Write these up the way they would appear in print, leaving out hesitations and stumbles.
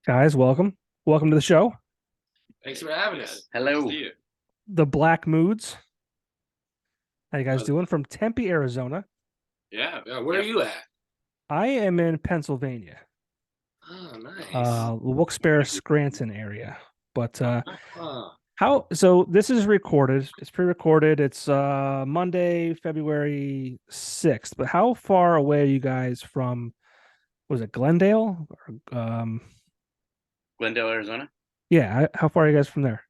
Guys, welcome. Welcome to the show. Thanks for having us. Hello. See you. The Black Moods. How you guys Uh, doing? From Tempe, Arizona. yeah. Where are you at? I am in Pennsylvania, Oh, nice. Wilkes-Barre, Scranton area. But Oh, so this is recorded. It's pre-recorded. It's Monday, February 6th. But how far away are you guys from, was it Glendale? Glendale, Arizona. Yeah, how far are you guys from there?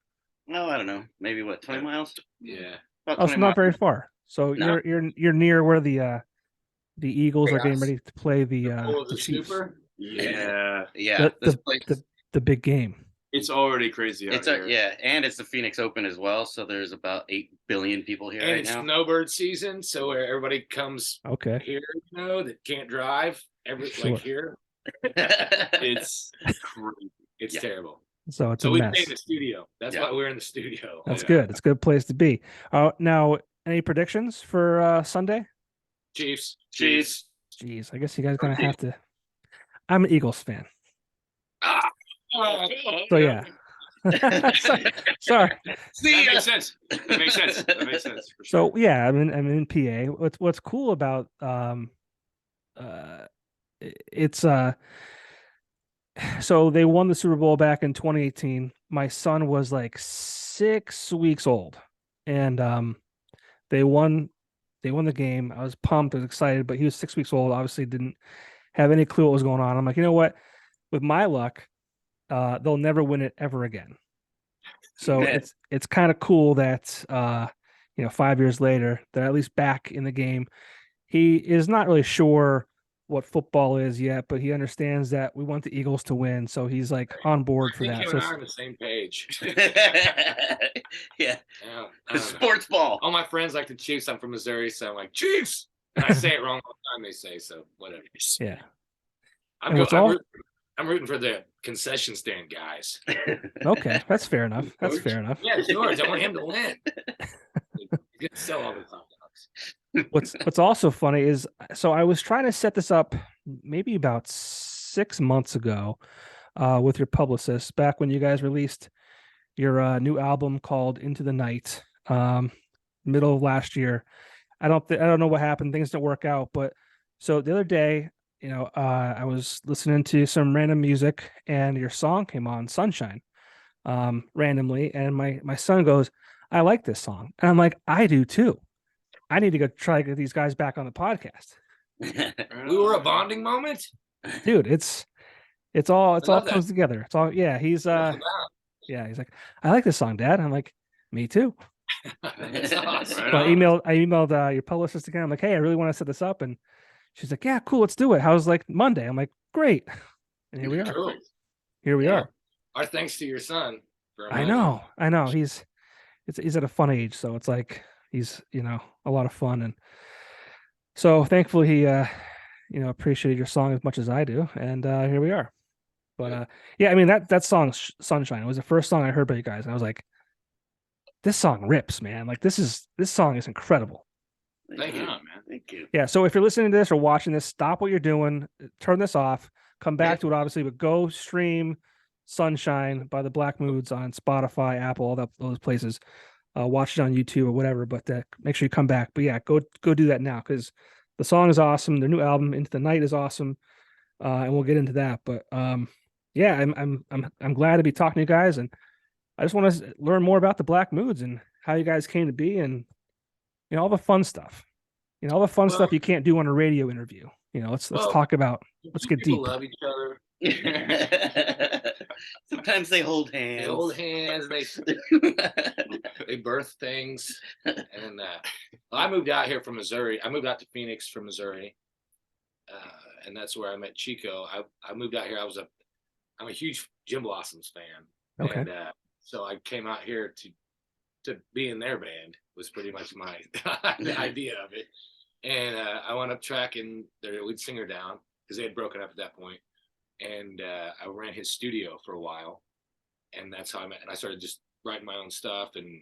Oh, I don't know. Maybe what, 20 miles? yeah. About Oh, 20 so not miles. very far. So No. you're near where the Eagles Hey, are getting guys. ready to play The pool of the the Chiefs. snooper? Yeah, Yeah, The this the place. the the big game. it's already crazy out It's here. yeah, and it's the Phoenix Open as well. So there's about 8 billion people here And right it's now. snowbird season, so where everybody comes Okay, here, that can't drive. sure. Like here, It's crazy. it's Yeah. terrible. So it's a So we stay in mess. the studio. That's Yeah. why we're in the studio. That's Yeah. good. It's a good place to be. Now, any predictions for Sunday? Chiefs. Chiefs. Jeez, I guess you guys gonna have to. I'm an Eagles fan, Ah! so yeah. Sorry. See That ya. makes sense. That makes sense. That makes sense for So sure. yeah, I'm in PA. What's cool about uh it's so they won the Super Bowl back in 2018. My son was like 6 weeks old, and they won. They won the game. I was pumped. I was excited, but he was 6 weeks old. Obviously, didn't have any clue what was going on. I'm like, you know what? With my luck, they'll never win it ever again. So Yeah. it's kind of cool that 5 years later they're at least back in the game. He is not really sure what football is yet, but he understands that we want the Eagles to win, so he's like on board I for think that. him So and I are on the same page. Yeah. Yeah, I The don't know. sports ball. All my friends like the Chiefs. I'm from Missouri, so I'm like Chiefs, and I say it wrong all the time. They say so. Whatever. yeah, I'm and go. what's all I'm rooting for the concession stand guys. okay, that's fair enough. That's George? fair enough. Yeah, George. I want him to win. He's gonna sell all the hot dogs. What's also funny is so I was trying to set this up maybe about 6 months ago with your publicist back when you guys released your new album called Into the Night, middle of last year. I don't know what happened. Things didn't work out, but so the other day, I was listening to some random music and your song came on, Sunshine, randomly, and my son goes, "I like this song," and I'm like, "I do too. I need to go try to get these guys back on the podcast, We were a bonding moment. dude. It's I all love that. comes together. It's all yeah. He's like, I like this song, Dad. I'm like, me too. That's awesome. Right So on. I emailed your publicist again. I'm like, hey, I really want to set this up, and she's like, yeah, cool, let's do it. How's like Monday? I'm like, great, and here we are. Cool. Here we Yeah. are. Our thanks to your son for I know. He's at a fun age, so it's like he's a lot of fun, and so thankfully he appreciated your song as much as I do, and here we are. But yeah, I mean that song Sunshine was the first song I heard by you guys, and I was like, this song rips, man. Like this song is incredible. Thank you. man. Thank you. Yeah. So if you're listening to this or watching this, stop what you're doing, turn this off, come back to it, obviously, but go stream Sunshine by the Black Moods on Spotify, Apple, all those places. Watch it on YouTube or whatever, but make sure you come back. But yeah, go do that now because the song is awesome. Their new album, Into the Night, is awesome, and we'll get into that. But yeah, I'm glad to be talking to you guys, and I just want to learn more about the Black Moods and how you guys came to be, and all the fun stuff. All the fun stuff Well, you can't do on a radio interview. Let's well, talk about. Let's get people deep. love each other. Sometimes they hold They hands. hold hands. They birth things. And I moved out here from Missouri. I moved out to Phoenix from Missouri, and that's where I met Chico. I moved out here. I'm a huge Jim Blossoms fan, Okay. and so I came out here to be in their band. Was pretty much my the idea of it. And I went up tracking their lead singer down because they had broken up at that point. And I ran his studio for a while, and that's how I met. And I started just writing my own stuff, and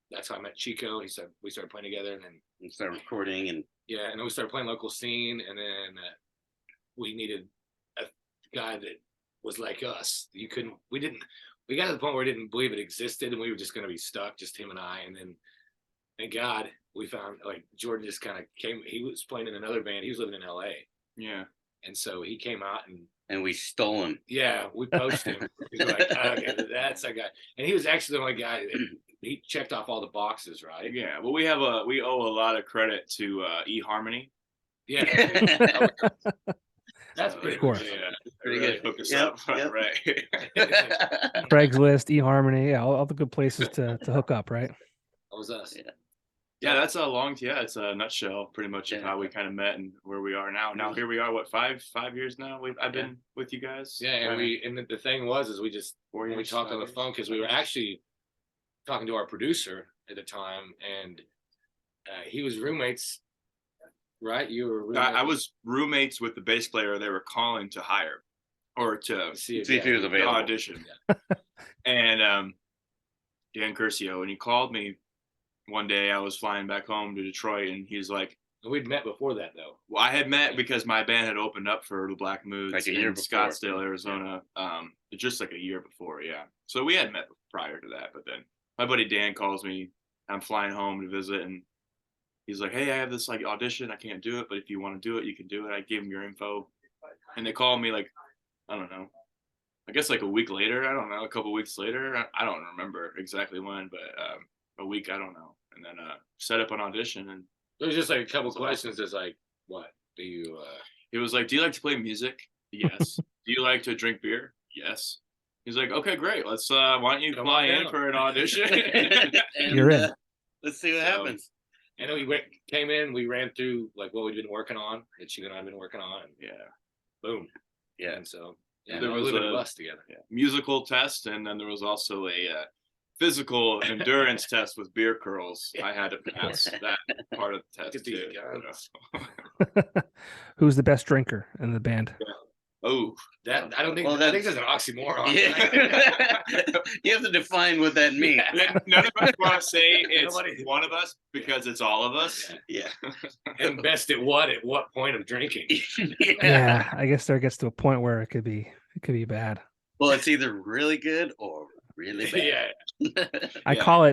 that's how I met Chico. We started playing together, and then And start recording and and then we started playing local scene, and then we needed a guy that was like us. We got to the point where we didn't believe it existed, and we were just going to be stuck, just him and I. And then, thank God, we found like Jordan just kind of came. He was playing in another band. He was living in LA, Yeah. and so he came out And we stole him. yeah, we poached him. He was like, okay, that's that guy. And he was actually the only guy that he checked off all the boxes, right? Yeah. Well, we owe a lot of credit to eHarmony. Yeah. That's pretty Of course. cool. Yeah. Pretty Really good. hooked us Yep, up. yep. Right. Craigslist, eHarmony, yeah, all the good places to hook up, right? That was us. Yeah. Yeah, that's it's a nutshell pretty much of Yeah. how we kind of met and where we are now. Now here we are, what, five years now? I've been with you guys. Yeah, and the thing was is we just 4 years. when we talked on the 5 phone, because we were actually talking to our producer at the time, and he was roommates, right? You were roommates. I was roommates with the bass player they were calling to hire or to see if See if he was available. audition. And Dan Curcio, and he called me one day. I was flying back home to Detroit, and he's like, We'd met before that though. well, I had met because my band had opened up for the Black Moods Like a in year before. Scottsdale, Arizona. Just like a year before, yeah. So we had met prior to that, but then my buddy Dan calls me. I'm flying home to visit, and he's like, hey, I have this like audition. I can't do it, but if you want to do it, you can do it. I gave him your info, and they called me like, I don't know, I guess like a week later. I don't know, a couple weeks later. I don't remember exactly when, but a week, I don't know. And then set up an audition, and There was just like a couple questions. It's like, what do you? he was like, do you like to play music? Yes. Do you like to drink beer? Yes. He's like, okay, great. Let's why don't you Come fly on in down. for an audition? And, You're in. Let's see what So, happens. And we came in. We ran through like what we'd been working on, that you and I had been working on, and Yeah. boom. Yeah. And so yeah, There we was live in a- a bus together. Yeah. Musical test, and then there was also a physical endurance test with beer curls. I had to pass that part of the Look test at these too. guys. Who's the best drinker in the band? Oh, That I don't think. Well, I think there's an oxymoron. Yeah. You have to define what that means. none of us want to say it's Nobody- one of us because it's all of us. Yeah. And best at what? At what point of drinking? Yeah, I guess there gets to a point where it could be bad. Well, it's either really good or really bad. Yeah. I call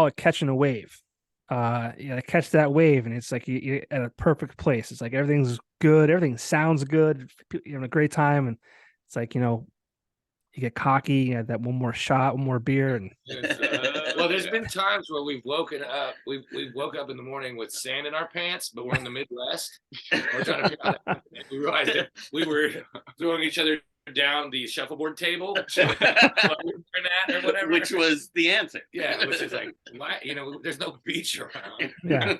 it catching a wave. Catch that wave, and it's like you're at a perfect place. It's like everything's good, everything sounds good, you're having a great time, and it's like, you get cocky, you have that one more shot, one more beer, and Well, there's been times where we've woken up. We woke up in the morning with sand in our pants, but we're in the Midwest. We're trying to figure out. And we realized that we were throwing each other down the shuffleboard table, or whatever. Which was the answer. Yeah, which is like, why? There's no beach around. yeah.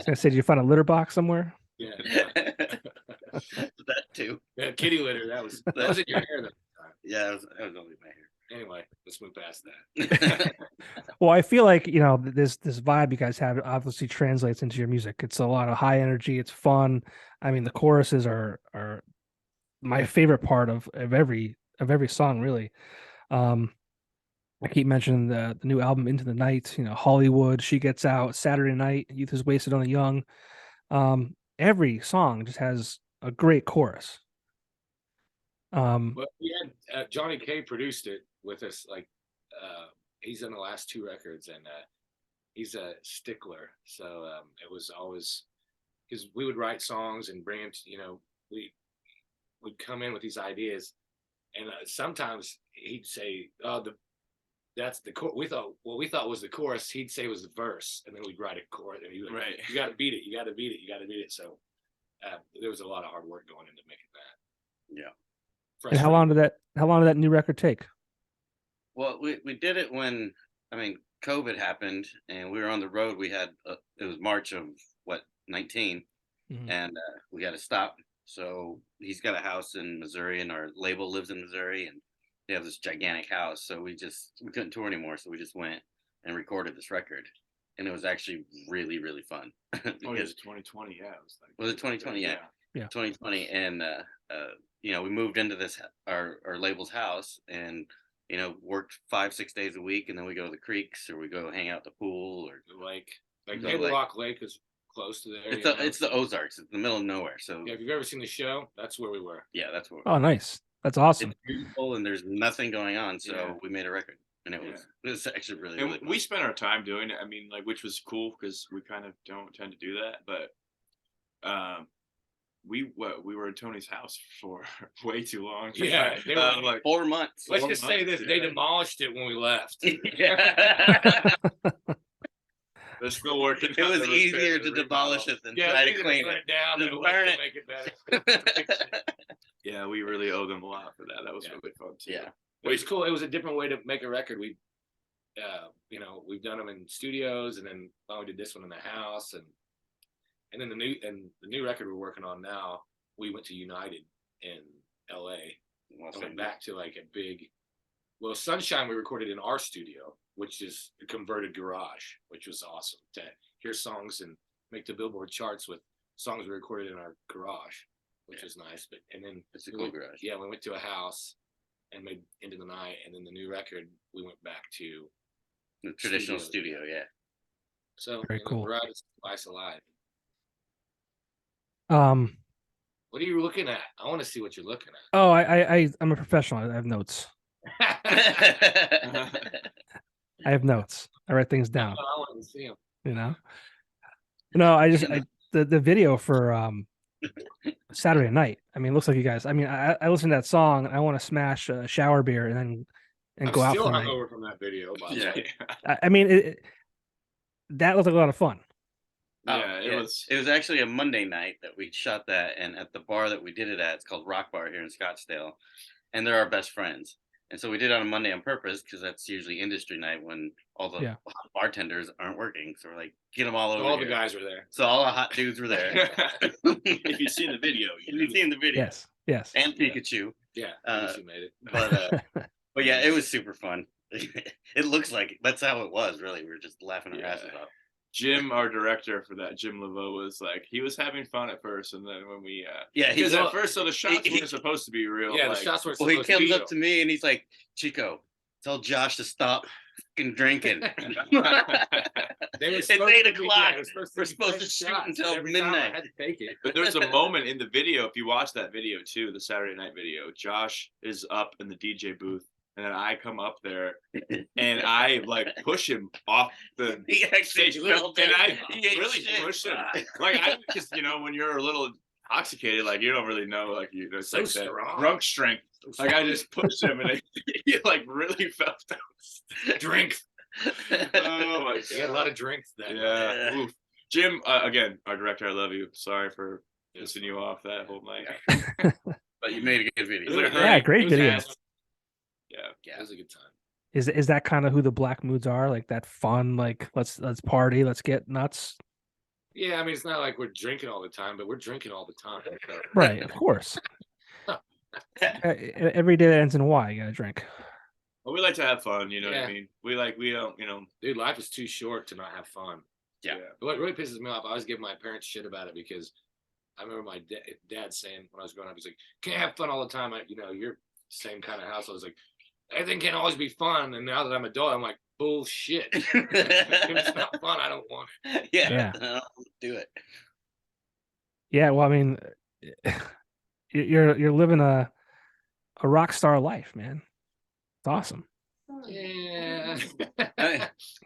I said, did you find a litter box somewhere? Yeah, That too. yeah, kitty litter. That was in your hair. Yeah, that was only my hair. Anyway, let's move past that. Well, I feel like this vibe you guys have obviously translates into your music. It's a lot of high energy. It's fun. I mean, the choruses are my favorite part of every song, really. I keep mentioning the new album Into the Night. Hollywood, She Gets Out, Saturday Night, Youth Is Wasted on the Young. Every song just has a great chorus. But we had Johnny K produced it with us. Like, he's on the last two records, and he's a stickler. So it was always, because we would write songs and bring him. We would come in with these ideas, and sometimes he'd say, "Oh, that's the chorus." We thought what we thought was the chorus. He'd say was the verse, and then we'd write a chorus. And he'd be like, Right. You got to beat it. You got to beat it. You got to beat it. So there was a lot of hard work going into making that. Yeah. And how long did that new record take? Well, we did it when, COVID happened and we were on the road. We had, it was March of 19, Mhm. and we had to stop. So he's got a house in Missouri, and our label lives in Missouri, and they have this gigantic house. So we couldn't tour anymore. So we just went and recorded this record, and it was actually really, really fun. Oh, it Because was 2020. Yeah, it was like. Was it 2020? Yeah. 2020, and we moved into this our label's house, and worked 5-6 days a week, and then we go to the creeks, or we go hang out at the pool, or Like The Table lake. Rock Lake is close to there. it's the Ozarks. It's the middle of nowhere. So Yeah, if you've ever seen the show, that's where we were. yeah, that's what. Oh, nice. That's awesome. It's beautiful and there's nothing going on. So Yeah. we made a record, and it was actually really And really we fun. spent our time doing it. I mean, like, which was cool because we kind of don't tend to do that. But we were in Tony's house for way too long. Yeah, they were like 4 months. Let's 4 just say months, this: they yeah. demolished it when we left. Yeah. They're still working. It was on the easier to remodel. demolish it than Yeah, try we to could clean burn it. it down Just and it was burn to it. make it better. Yeah, we really owe them a lot for that. That was Yeah. really fun too. Yeah. It was cool. It was a different way to make a record. We've done them in studios, and then we did this one in the house, and then the new record we're working on now. We went to United in L.A. Well, and went back to like a big. Well, Sunshine we recorded in our studio, which is a converted garage, which was awesome to hear songs and make the Billboard charts with songs we recorded in our garage, which was nice. But and then it's a cool garage. Yeah, we went to a house and made Into the Night, and then the new record we went back to The traditional studio, yeah. So Very cool. Variety is twice alive. Um. What are you looking at? I want to see what you're looking at. Oh, I'm a professional. I have notes. I have notes. I write things down. I want to see them. You know. No, the video for Saturday Night. I mean, it looks like you guys. I mean, I listened to that song. And I want to smash a shower beer and I'm go out still for the night. hungover from that video. By the Yeah. way. I mean, that looked like a lot of fun. Yeah, it was. It was actually a Monday night that we shot that, and at the bar that we did it at, it's called Rock Bar here in Scottsdale, and they're our best friends. And so we did it on a Monday on purpose because that's usually industry night when all the hot bartenders aren't working. So we're like, get them all over. All here. the guys were there. So all the hot dudes were there. If you've seen the video, You've seen the video. Yes. And Pikachu. Yeah, you made it. But yeah, it was super fun. It looks like that's how it was. Really, we were just laughing our asses off. Jim, our director for that, Jim Louvau, was like, he was having fun at first, and then when we because at first, so the shots weren't supposed to be real. Yeah, like, the shots were. Well, he comes up to me and he's like, "Chico, tell Josh to stop fucking drinking." It's 8 o'clock. We're supposed to shoot until midnight. I had to take it. But there's a moment in the video, if you watch that video too, the Saturday Night video, Josh is up in the DJ booth, and then I come up there and I like push him off the He actually stage, felt and it. I He ate really shit. pushed him. Like I just, when you're a little intoxicated, like you don't really know, like it's So like that strong. drunk strength. Like I just pushed him, and he like really felt that Drink. Oh my You had a lot of drinks then. Yeah. Oof. Jim, again, our director, I love you. Sorry for pissing you off that whole night. But you made a good video. Yeah, great video. Yeah, it was a good time. Is that kind of who the Black Moods are? Like that fun, like let's party, let's get nuts. Yeah, I mean, it's not like we're drinking all the time, but we're drinking all the time. So. Right, of course. Every day that ends in Y, you gotta drink. Well, we like to have fun, you know what I mean? We don't, Dude, life is too short to not have fun. Yeah. What really pisses me off, I always give my parents shit about it because I remember my dad saying when I was growing up, he's like, can't have fun all the time. You're same kind of house. I was like, everything can't always be fun. And now that I'm adult, I'm like, bullshit. If it's not fun, I don't want it. Yeah. Do it. Yeah, well, I mean, you're living a rock star life, man. It's awesome. Yeah.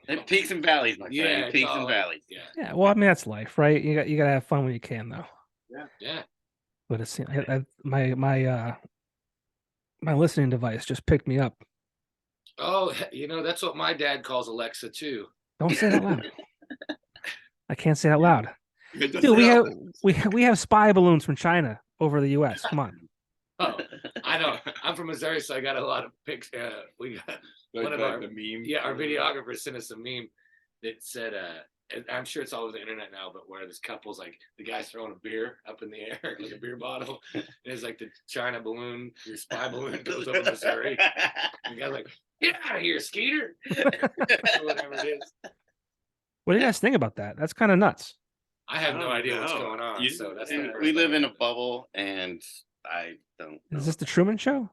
And peaks and valleys, my friend. Peaks and valleys. Yeah, well, I mean that's life, right? You gotta have fun when you can, though. Yeah. But it's my listening device just picked me up. Oh, that's what my dad calls Alexa too. Don't say that loud. I can't say that loud. Dude, we have spy balloons from China over the U.S. Come on. Oh, I know. I'm from Missouri, so I got a lot of pics. We got one of our the meme. Yeah, our videographer sent us a meme that said, and I'm sure it's all over the internet now, but where this couple's like the guy's throwing a beer up in the air, like a beer bottle, and it's like the China balloon, your spy balloon goes over Missouri. And the guy's like, "Get out of here, Skeeter!" Whatever it is. What do you guys think about that? That's kind of nuts. I have no idea what's going on. So that's we live in a bubble, and I don't know. Is this the Truman Show?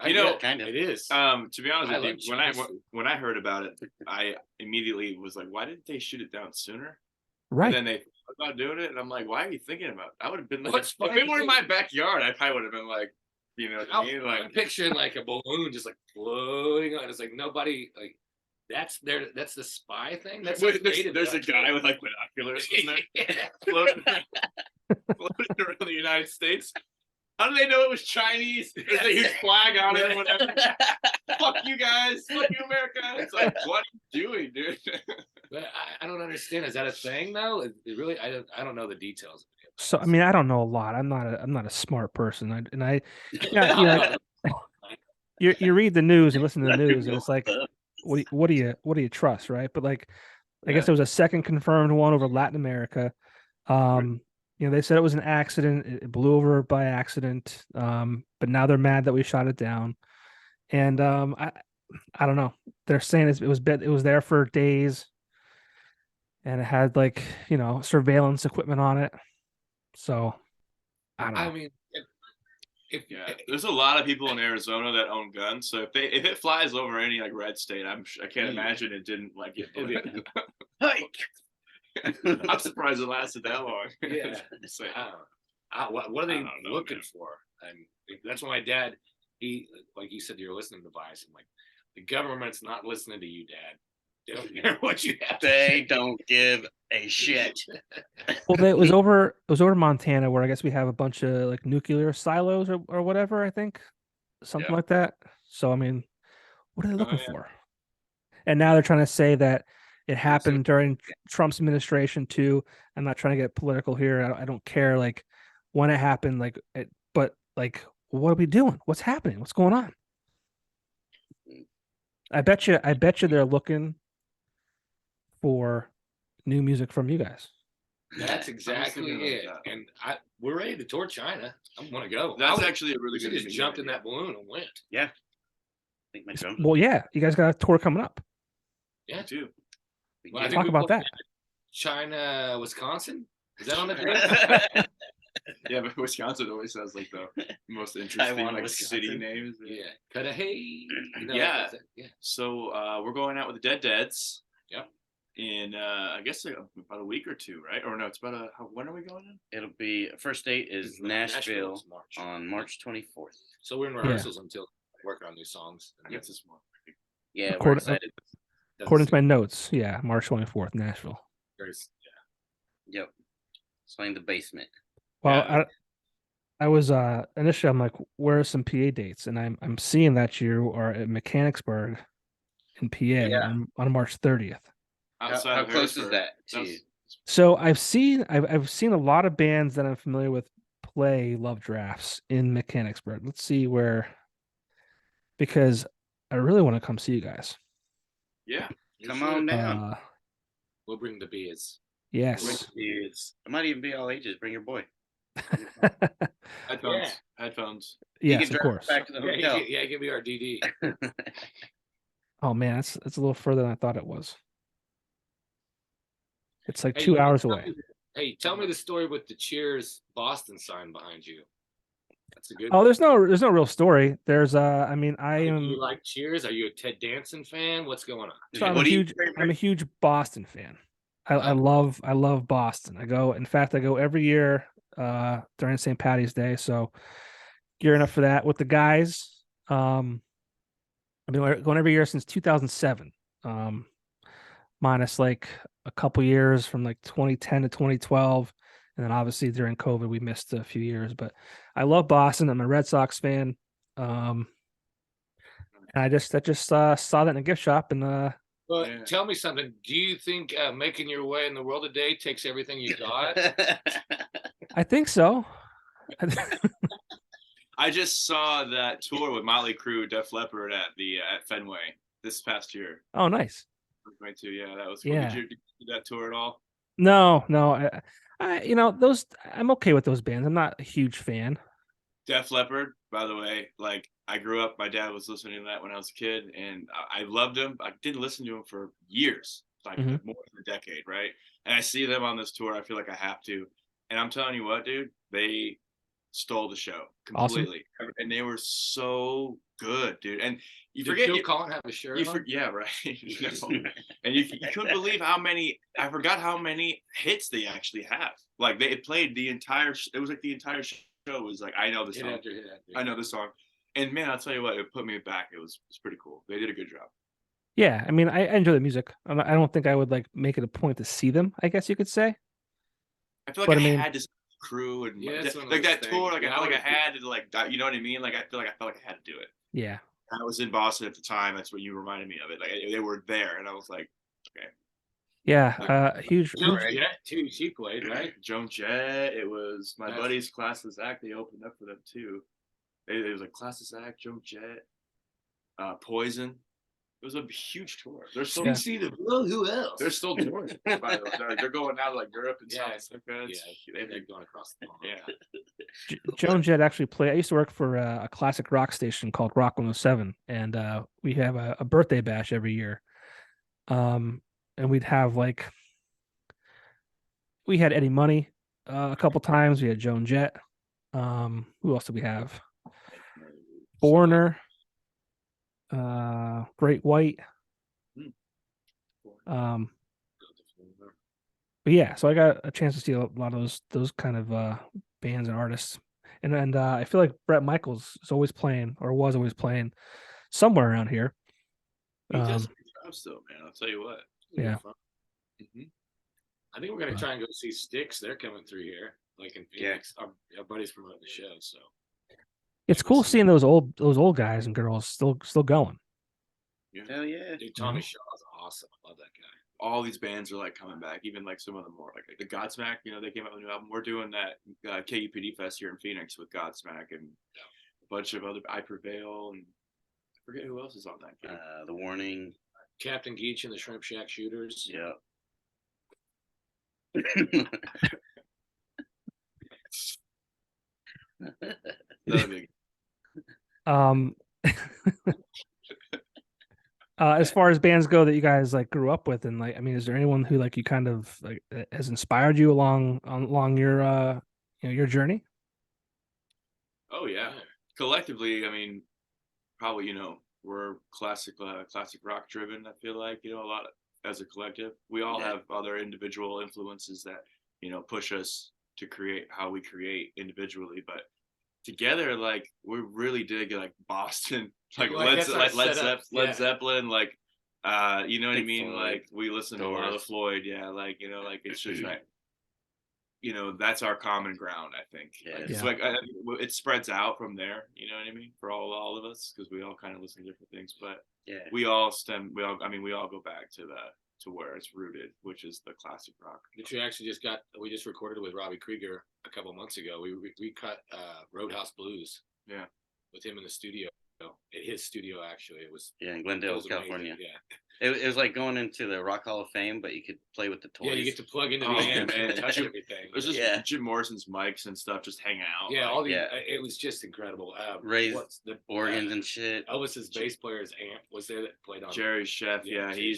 Kind of. It is. To be honest with you, like when I heard about it, I immediately was like, why didn't they shoot it down sooner? Right. And then they thought about doing it, and I'm like, why are you thinking about it? I would have been like, What's if it were in my backyard, I probably would have been like, You know what I mean? I'm Like, picturing like a balloon just like floating on. It's like nobody like that's the spy thing. That's wait, creative, there's a like, guy with like binoculars in there yeah. floating around the United States. How do they know it was Chinese? There's a huge flag on it or whatever. Fuck you guys. Fuck you, America. It's like, what are you doing, dude? But I don't understand. Is that a thing though? It really, I don't know the details. So I mean, I don't know a lot. I'm not a smart person. Yeah, you know, you read the news, you listen to the news, and it's like, what do you trust, right? But like, I guess there was a second confirmed one over Latin America. You know, they said it was an accident. It blew over by accident. But now they're mad that we shot it down. And I don't know. They're saying it was there for days, and it had like, you know, surveillance equipment on it. So I don't know. I mean, Yeah, there's a lot of people in Arizona that own guns. So if it flies over any like red state, I can't imagine it didn't like it. I'm surprised it lasted that long. Yeah. So, What are they know, looking man. for? And that's why my dad, like you said, you're listening to bias. I'm like, the government's not listening to you, Dad. They don't care what you have to They say. don't give a shit. Well, it was over Montana, where I guess we have a bunch of like nuclear silos or whatever, I think. Something Yeah. like that. So I mean, what are they looking yeah. for? And now they're trying to say that it happened during Trump's administration too. I'm not trying to get political here. I don't care like when it happened, but like, what are we doing? What's happening? What's going on? I bet you they're looking for new music from you guys. That's exactly thinking it. about that. And we're ready to tour China. I want to go. That's actually a really We good. just jumped in that balloon and went. Yeah. I think my drums. Well, yeah, you guys got a tour coming up. Yeah. too. Well, I think Talk we about played that. China, Wisconsin. Is that on the grid? Yeah, but Wisconsin always has like the most interesting Taiwan, like Wisconsin. city names. Yeah. Cudahy. You know, Yeah. Yeah. So we're going out with the Dead Deads. Yep. In I guess like about a week or two, right? Or no, it's about when are we going in? It'll be first date is Nashville is March. on March 24th. So we're in rehearsals until working on new songs. I guess it's more. Yeah, we're According- excited. According to my notes, yeah, March 24th, Nashville. Yep. It's playing the basement. Well, Yeah. I was initially I'm like, where are some PA dates? And I'm seeing that you are at Mechanicsburg in PA on March 30th. Outside How of close is Harrisburg. that to That's- you? So I've seen a lot of bands that I'm familiar with play Love Drafts in Mechanicsburg. Let's see where, because I really want to come see you guys. Yeah. Come on down. We'll bring the beers. Yes. It might even be all ages. Bring your boy. Headphones. Yeah. Headphones. He Yes, can of drive course. back to the Yeah, hotel. give me our DD. Oh man, it's a little further than I thought it was. It's like Hey, 2 hours away. Tell me the story with the Cheers Boston sign behind you. That's a good. Oh, there's no real story. There's I mean, I Do am you like Cheers? Are you a Ted Danson fan? What's going on? so I'm What do you- a huge Boston fan. I love Boston. I go every year during St. Patty's Day. So gearing up for that with the guys. I've been going every year since 2007. Minus like a couple years from like 2010 to 2012. And then obviously during COVID, we missed a few years, but I love Boston. I'm a Red Sox fan. And I just saw that in a gift shop and Well, Yeah. tell me something. Do you think making your way in the world today takes everything you got? I think so. I just saw that tour with Motley Crue, Def Leppard at Fenway this past year. Oh, nice. 2022. Yeah, that was cool. Yeah. Did you do that tour at all? No. Those I'm okay with those bands. I'm not a huge fan. Def Leppard, by the way, like I grew up, my dad was listening to that when I was a kid, and I loved him. I didn't listen to him for years, like Mhm. more than a decade, right? And I see them on this tour, I feel like I have to. And I'm telling you what, dude, they stole the show Awesome. completely, and they were so good, dude. And you Did forget Phil you, Collins have a shirt on? yeah, right. No. And you couldn't believe how many. I forgot how many hits they actually have. Like they played the entire. It was like the entire show show was like, I know the Hit song. after hit after I know the song. And man, I'll tell you what, it put me back. It was pretty cool. They did a good job. Yeah, I mean, I enjoy the music. I don't think I would like make it a point to see them, I guess you could say. I feel like But I I mean, had to see the crew and Yeah, it's one of like those that tour. things. Like Yeah, I feel I like I would- had to like, you know what I mean? Like I felt like I had to do it. yeah. I was in Boston at the time. That's what you reminded me of it. Like they were there, and I was like, okay. Yeah, huge. Joan Jett too. She played, right? Joan Jett. It was my That's- buddy's Classless Act. They opened up for them too. It was like Classless Act, Joan Jett, Poison. It was a huge tour. They're still Yeah. See the Blow. Who else? they're still touring. By the way. They're going out to like Europe and Yeah, South America. yeah, they're going across the pond. Yeah. Joan Jett actually played. I used to work for a classic rock station called Rock 107, and we have a birthday bash every year. And we'd have like we had Eddie Money a couple times. We had Joan Jett. Who else did we have? Foreigner, Great White. But yeah, so I got a chance to see a lot of those kind of bands and artists, and I feel like Bret Michaels is always playing or was always playing somewhere around here. He does a good job still, man. I'll tell you what. Yeah. Mm-hmm. I think we're gonna try and go see Styx. They're coming through here, like in Phoenix. Our buddies promoting the show, so It's cool seeing those old guys and girls still going. Hell yeah. dude, Tommy Shaw is awesome. I love that guy. All these bands are like coming back, even like some of them more like the Godsmack. You know, they came out with a new album. We're doing that KUPD Fest here in Phoenix with Godsmack and a bunch of other I Prevail and I forget who else is on that game. The Warning. Captain Geach and the Shrimp Shack Shooters. Yeah. That'd be- As far as bands go that you guys like grew up with, and like, I mean, is there anyone who like you kind of like has inspired you along your your journey? Oh yeah. Collectively, I mean, probably we're classic rock driven. I feel like a lot as a collective. We all have other individual influences that push us to create how we create individually, but together, like we really dig like Boston, like Led Zeppelin, like you know what I mean? Floyd, like we listen to a lot of Floyd, like it's just like that's our common ground, I think. It's like it spreads out from there, you know what I mean, for all of us, because we all kind of listen to different things, but we all go back to where it's rooted, which is the classic rock. Which we just recorded with Robbie Krieger a couple months ago. We cut Roadhouse Blues. Yeah. With him in the studio. At his studio, actually. It was in Glendale, California. Yeah. It was like going into the Rock Hall of Fame, but you could play with the toys. Yeah, you get to plug into the amp and touch everything. It was just Jim Morrison's mics and stuff just hanging out. Yeah, it was just incredible. Raised the organs and shit. Elvis's bass player's amp was there that played on Jerry Chef. He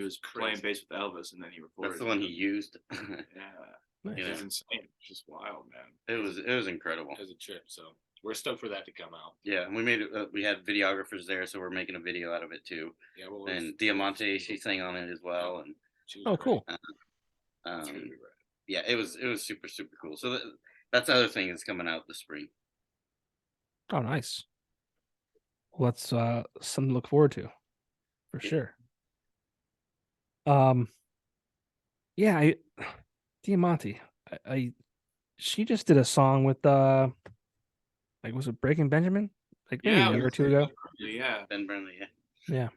was playing bass with Elvis, and then he recorded. That's the one he used. Yeah, it was insane. It's just wild, man. It was incredible. It was a trip. So we're stoked for that to come out. Yeah, and we had videographers there, so we're making a video out of it too. Yeah, and Diamante, she sang on it as well. And oh, cool. Yeah, it was super cool. So that's the other thing that's coming out this spring. Oh, nice. Well, that's something to look forward to, for sure. Yeah, Diamante. She just did a song with like, was it Breaking Benjamin? Like maybe a year or two ago. Yeah, Ben Burnley. Yeah.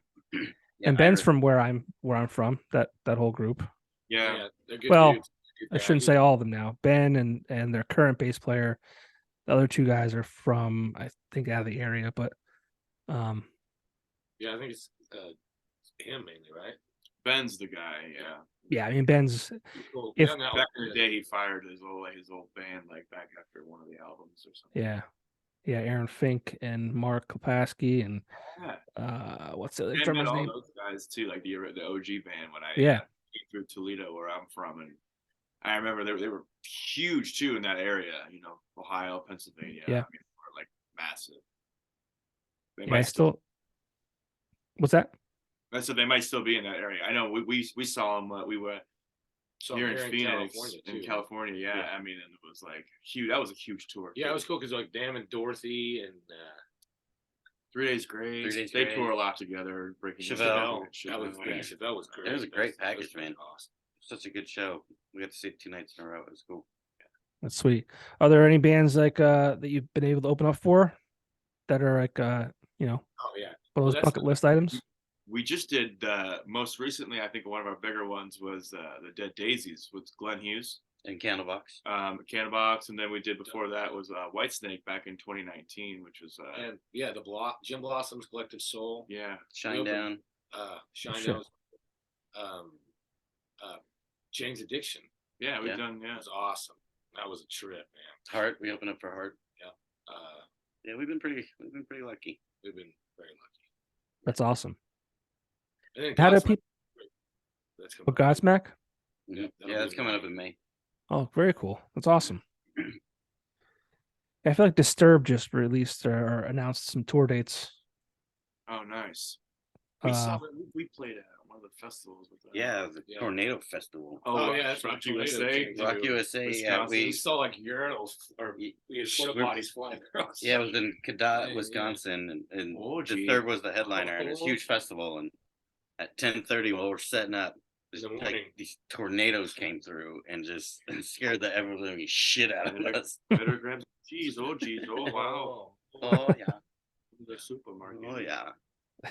And Ben's from where I'm from. That whole group. Yeah. They're good Well, dudes. I shouldn't say all of them now. Ben and their current bass player. The other two guys are from, I think, out of the area, but yeah, I think it's him mainly, right? Ben's the guy. Yeah. Yeah, I mean Ben's. Cool. If back in the day, he fired his old band like back after one of the albums or something. Yeah, Aaron Fink and Mark Kopasky and what's the other drummer's name? Those guys too, like the OG band when I came through Toledo, where I'm from, and I remember they were huge too in that area. Ohio, Pennsylvania. Yeah, I mean, were like massive. What's that? I said they might still be in that area. I know we saw them. So here in here Phoenix, California, in too. California. Yeah, Yeah. I mean, and it was like huge. That was a huge tour. Yeah, it was cool because like Dan and Dorothy and 3 Days Grace. 3 Days They Grace. tour a lot together. Breaking Chevelle. That was yeah. Chevelle was great. It was a great That was package, man. Awesome. Such a good show. We got to see it 2 nights in a row. It was cool. That's sweet. Are there any bands like that you've been able to open up for that are like you know, Oh yeah. one of those that's bucket list items? We just did most recently. I think one of our bigger ones was the Dead Daisies with Glenn Hughes, And Candlebox. Candlebox, and then we did before that was Whitesnake back in 2019, which was And yeah, the Jim Blossom's Collective Soul. yeah, Shine Down. Shinedown. Jane's Addiction. yeah, we've Yeah. done That was awesome. That was a trip, man. Heart. We opened up for Heart. Uh, Yeah, we've been pretty lucky. we've been very lucky. That's awesome. And then How do Godsmack, people? that's coming What up. Godsmack? Yeah, that'll Yeah, be that's coming up in May. Oh, very cool. That's awesome. I feel like Disturbed just released or announced some tour dates. oh nice. We Uh, saw that we played at one of the festivals with Yeah, the Yeah. Tornado Festival. Oh, yeah, that's Rock what Tornado USA. came Rock to. USA. Yeah, Wisconsin. We saw like urinals or we had porta potties flying across. Yeah, it was in Cadott, Yeah. Wisconsin, and Oh, gee. Disturbed was the headliner, and it's a huge festival. And at 10:30, while we're setting up, In the morning. these tornadoes came through and just scared the ever living shit out of us. Better grab some cheese. Oh geez. Oh wow. Oh yeah, The supermarket. oh yeah.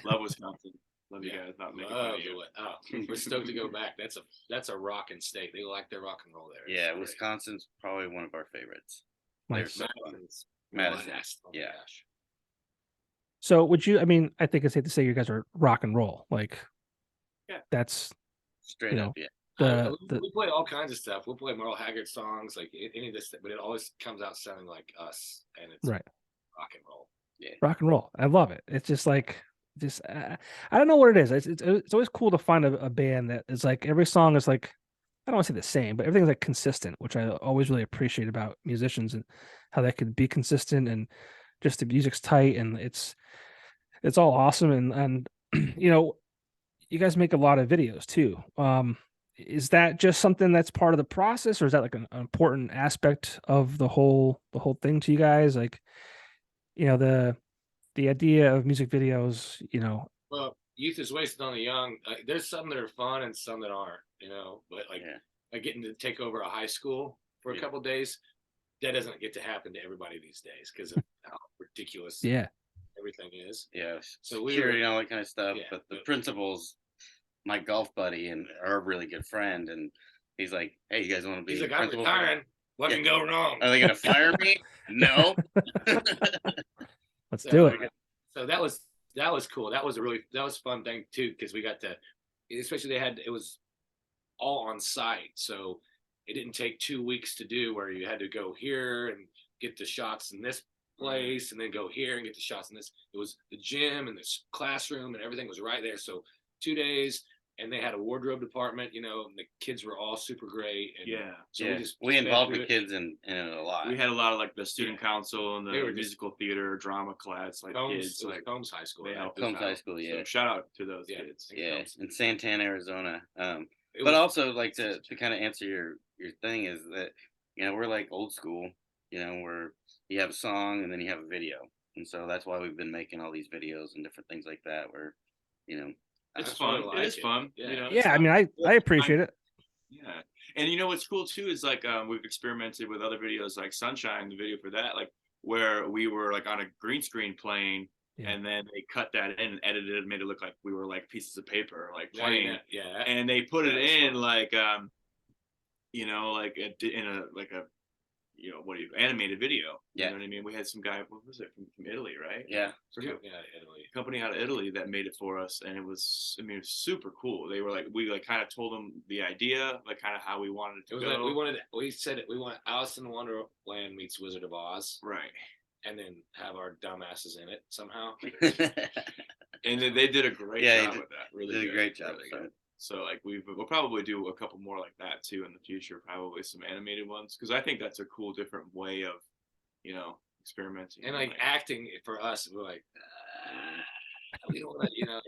Love Wisconsin. Love you Yeah. guys. Not making Love fun of you. it. Oh, we're stoked to go back. That's a rocking state. They like their rock and roll there. Yeah, It's great. Wisconsin's probably one of our favorites. Nice. They're so fun. Madison's Madison, blast. Oh my yeah. gosh. So would you? I mean, I think it's safe to say you guys are rock and roll. Like, Yeah. that's Straight You up, know, yeah. We play all kinds of stuff. We'll play Merle Haggard songs, like any of this, but it always comes out sounding like us, and it's right. rock and roll. Rock and roll. I love it. It's just like I don't know what it is. It's always cool to find a band that is like every song is like I don't want to say the same, but everything's like consistent, which I always really appreciate about musicians and how they could be consistent and just the music's tight and it's all awesome and you know you guys make a lot of videos too. Is that just something that's part of the process, or is that like an important aspect of the whole thing to you guys? Like, you know, the idea of music videos, you know. Well, youth is wasted on the young. There's some that are fun and some that aren't, but like, Yeah. like getting to take over a high school for a Yeah. couple of days, that doesn't get to happen to everybody these days because of how ridiculous Yeah. everything is. Yeah, So we security were- and all that kind of stuff. yeah, But the but- principal's my golf buddy and our really good friend, and he's like, "Hey, you guys want to be?" He's like, I'm principal for-" retiring. What can go wrong? Are they gonna fire me? No. Let's So, do it. So that was cool. That was a fun thing too because we got to, especially it was all on site, so it didn't take 2 weeks to do where you had to go here and get the shots in this place and then go here and get the shots in this. It was the gym and this classroom and everything was right there. So 2 days, and they had a wardrobe department, and the kids were all super great. And Yeah. so Yeah, we we involved sped the through it. kids in it a lot. We had a lot of like the student council and They the were just- musical theater, drama class, like Combs, kids. it was Like Combs High School. they that helped helped Combs us High out. School, so yeah, shout out to those Yeah. kids. yeah, Combs. in Santana, Arizona. It But was- also like to kind of answer your thing is that we're like old school. Where you have a song and then you have a video, and so that's why we've been making all these videos and different things like that. Where It's That's why I fun. like It is it. fun. Yeah. It's Yeah, I not- mean, I appreciate it. Yeah, and what's cool too is like we've experimented with other videos like Sunshine, the video for that, like where we were like on a green screen playing, Yeah. and then they cut that in and edited it, and made it look like we were like pieces of paper like Yeah, playing, yeah. and they put it That was in fun. like like in a like a animated video. Yeah. You know what I mean? We had some guy, what was it, from Italy, right? yeah, Forget- Yeah, Italy. company out of Italy that made it for us, and it was super cool. They were like, we like kind of told them the idea, like kind of how we wanted it It to was go. like we said it. We want Alice in Wonderland meets Wizard of Oz, Right. and then have our dumbasses in it somehow. And then they did a great Yeah, job they with that. Really did a good, great job. really good. So like we'll probably do a couple more like that too in the future. Probably some animated ones because I think that's a cool different way of experimenting. And like acting for us, we're like, we don't want to,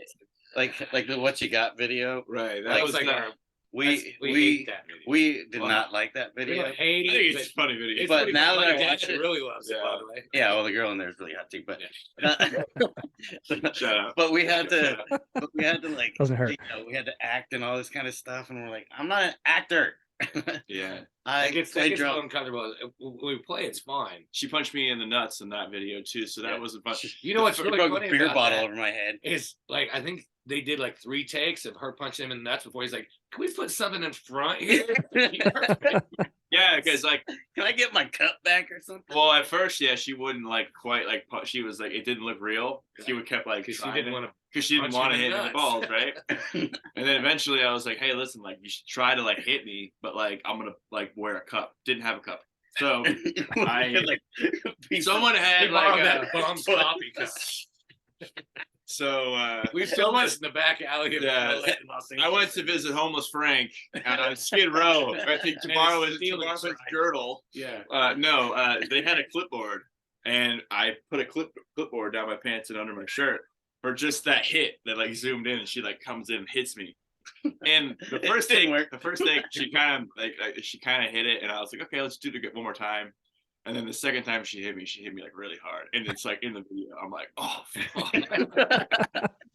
like the What You Got video. right. That was like our We hate that video. we did Wow. not like that We video. don't hate I think it, it's a funny video. it's But pretty now funny. that I My dad watch it- really loves it, Yeah. by the way. Yeah, well, the girl in there is really hot too. But Shut up. but we had to like Doesn't hurt. we had to act and all this kind of stuff, and we're like, I'm not an actor. Yeah. I That gets play so drum. uncomfortable. When we play, it's fine. She punched me in the nuts in that video too, so that Yeah. wasn't fun. You know what's She really broke funny a beer about bottle that over my head. is like I think they did like 3 takes of her punching him in the nuts before he's like, "Can we put something in front here?" Yeah, because like, Can I get my cup back or something? well, at first, yeah, she wouldn't like quite like. She was like, it didn't look real. She would kept like Because she trying didn't it. want to. Because she didn't punch want to him in hit the me in the nuts. balls, right? And then eventually I was like, hey, listen, like you should try to like hit me, but like I'm gonna like wear a cup. Didn't have a cup. So someone had They borrowed like that bum's copy because so we filmed this in the back alley of Yeah. LA in Los I went Angeles. to visit homeless Frank on Skid Row. I think And tomorrow his is feelings tomorrow's right. girdle. Yeah. They had a clipboard, and I put a clipboard down my pants and under my shirt for just that hit that like zoomed in, and she like comes in and hits me. And the first didn't thing, work. she kind of hit it, and I was like, okay, let's do it one more time. And then the second time she hit me like really hard, and it's like in the video, I'm like, oh, fuck.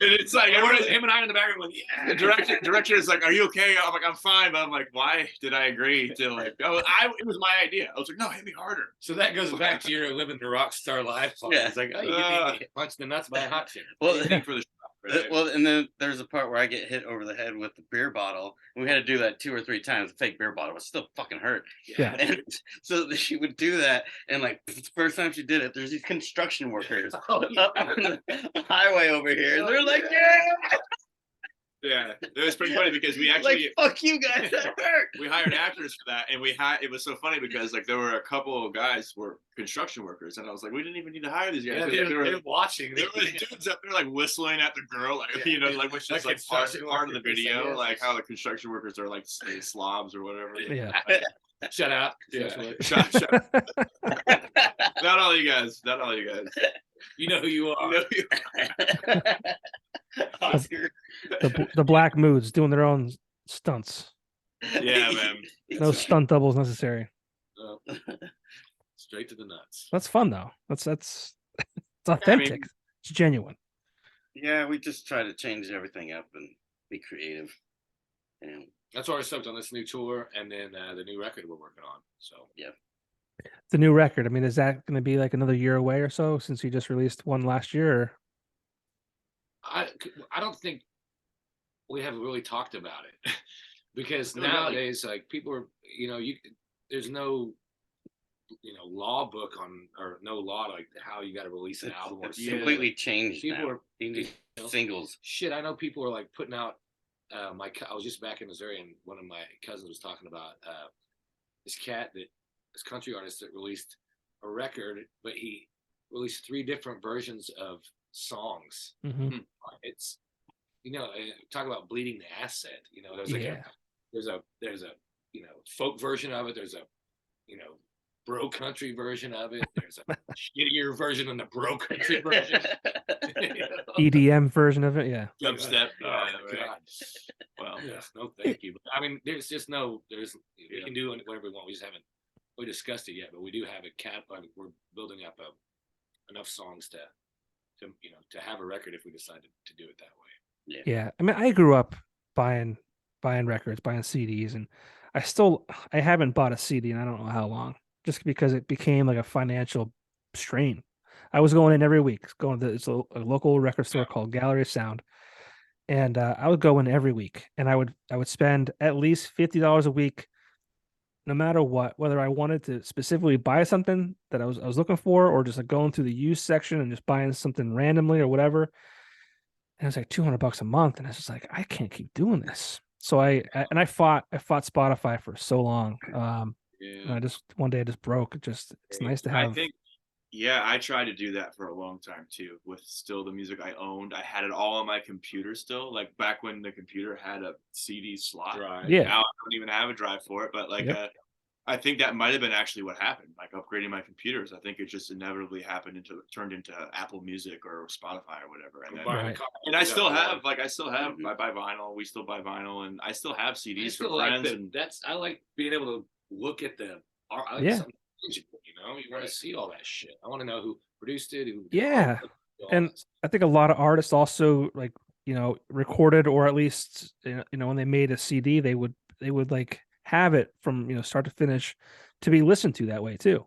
And it's like Him and I in the background going, yeah. the director is like, are you okay? I'm like, I'm fine, but I'm like, why did I agree to like? It was my idea. I was like, no, hit me harder. So that goes back to your living the rock star life. Yeah. It's like, oh, you get punched in the nuts by a hot chick. Well, Anything for the shot, right? well, and then there's a part where I get hit over the head with the beer bottle. And we had to do that 2 or 3 times. The fake beer bottle was still fucking hurt. Yeah. And so she would do that, and like the first time she did it, there's these construction workers Oh, yeah. up on the highway over here, and they're like, Yeah, it was pretty funny because we like actually fuck you guys, that hurt. we hired actors for that, and it was so funny because like there were a couple of guys who were construction workers, and I was like, we didn't even need to hire these guys. Yeah, 'cause, they're, like, there they're were watching. dudes up there like whistling at the girl, like Yeah. you know, like which is Like like part construction of the workers, I video, guess. like how the construction workers are like slobs or whatever. Yeah. Shut up. Yeah. Shut up. Not all you guys. Not all you guys. You know who you are. You know, you- Oscar. The black moods doing their own stunts. Yeah, man. No stunt doubles necessary. Straight to the nuts. That's fun though. That's it's authentic. It's genuine. Yeah, we just try to change everything up and be creative. And That's why we're stoked on this new tour and then the new record we're working on. So The new record. I mean, is that going to be like another year away or so since you just released one last year? Or... I don't think we have really talked about it because No, not like- nowadays like people are there's no law book on or no law like how you got to release an album or it's single. completely changed People now. are You can do singles. shit. I know people are like putting out. I was just back in Missouri and one of my cousins was talking about this country artist that released a record, but he released 3 different versions of songs. Mhm. It's talk about bleeding the asset. There's like Yeah. there's a folk version of it. There's a bro country version of it. There's a shittier version than the bro country version. EDM version of it. Yeah. Dubstep. Oh, Right. God. Well, Yeah, no, thank you. But, I mean, there's just we can do whatever we want. We just haven't discussed it yet, but we do have we're building up enough songs to have a record if we decided to do it that way. Yeah. I mean, I grew up buying records, buying CDs, and I haven't bought a CD in I don't know how long, just because it became like a financial strain. I was going in every week, it's a local record store called Gallery of Sound. And I would go in every week, and I would spend at least $50 a week, no matter what, whether I wanted to specifically buy something that I was looking for, or just like going through the used section and just buying something randomly or whatever. And it was like $200 a month, and I was just like, I can't keep doing this. So I fought Spotify for so long. And I just one day I just broke. It's nice to have. I think, yeah, I tried to do that for a long time too. With still the music I owned, I had it all on my computer still. Like back when the computer had a CD slot. Right. Yeah. Now I don't even have a drive for it, but like Yep. I think that might have been actually what happened. Like upgrading my computers, I think it just inevitably turned into Apple Music or Spotify or whatever. And then, Right. and I still have I buy vinyl. We still buy vinyl, and I still have I CDs still from like friends. that. And I like being able to look at the art. I like Yeah. something tangible, you want to see all that shit. I want to know who produced it, who did Yeah. all And that stuff. I think a lot of artists also like, recorded, or at least, when they made a CD, they would like have it from, start to finish to be listened to that way too.